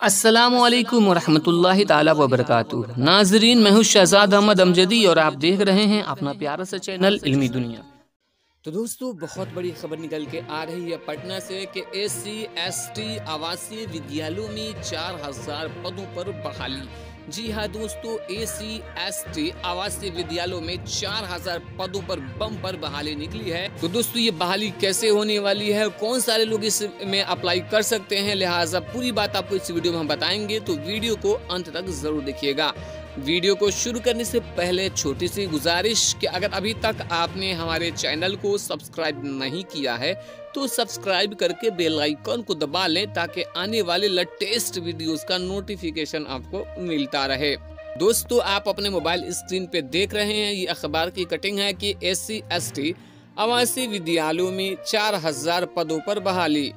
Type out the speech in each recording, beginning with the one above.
अस्सलामुअलैकुम वरहमतुल्लाहि ताला वबरकातुहू। नाजरीन, मैं हूँ शहजाद अहमद अमजदी और आप देख रहे हैं अपना प्यारा सा चैनल इल्मी दुनिया। तो दोस्तों, बहुत बड़ी खबर निकल के आ रही है पटना से कि SC/ST आवासीय विद्यालयों में 4000 पदों पर बहाली। जी हाँ दोस्तों, SC/ST आवासीय विद्यालयों में 4000 पदों पर बम्पर बहाली निकली है। तो दोस्तों, ये बहाली कैसे होने वाली है, कौन सारे लोग इसमें अप्लाई कर सकते हैं, लिहाजा पूरी बात आपको इस वीडियो में हम बताएंगे। तो वीडियो को अंत तक जरूर देखिएगा। वीडियो को शुरू करने से पहले छोटी सी गुजारिश कि अगर अभी तक आपने हमारे चैनल को सब्सक्राइब नहीं किया है तो सब्सक्राइब करके बेल आइकन को दबा लें ताकि आने वाले लेटेस्ट वीडियोस का नोटिफिकेशन आपको मिलता रहे। दोस्तों, आप अपने मोबाइल स्क्रीन पे देख रहे हैं, ये अखबार की कटिंग है कि SC/ST आवासीय विद्यालयों में 4000 पदों पर बहाली।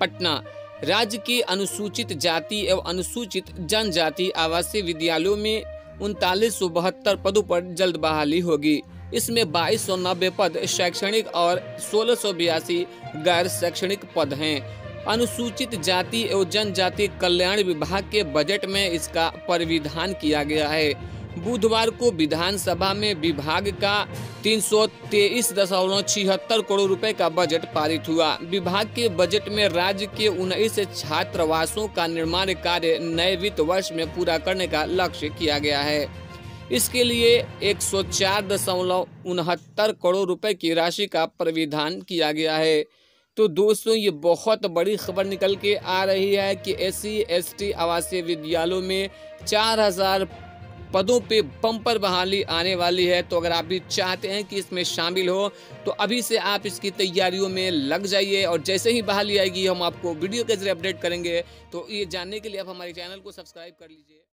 पटना, राज्य के अनुसूचित जाति एवं अनुसूचित जनजाति आवासीय विद्यालयों में 3972 पदों पर जल्द बहाली होगी। इसमें 2290 पद शैक्षणिक और 1682 गैर शैक्षणिक पद हैं। अनुसूचित जाति एवं जनजाति कल्याण विभाग के बजट में इसका प्रावधान किया गया है। बुधवार को विधानसभा में विभाग का 323.76 करोड़ रुपए का बजट पारित हुआ। विभाग के बजट में राज्य के 19 छात्रावासों का निर्माण कार्य नए वित्त वर्ष में पूरा करने का लक्ष्य किया गया है। इसके लिए 104.69 करोड़ रुपए की राशि का प्रावधान किया गया है। तो दोस्तों, ये बहुत बड़ी खबर निकल के आ रही है कि SC/ST आवासीय विद्यालयों में 4000 पदों पे बम्पर बहाली आने वाली है। तो अगर आप भी चाहते हैं कि इसमें शामिल हो तो अभी से आप इसकी तैयारियों में लग जाइए और जैसे ही बहाली आएगी हम आपको वीडियो के जरिए अपडेट करेंगे। तो ये जानने के लिए आप हमारे चैनल को सब्सक्राइब कर लीजिए।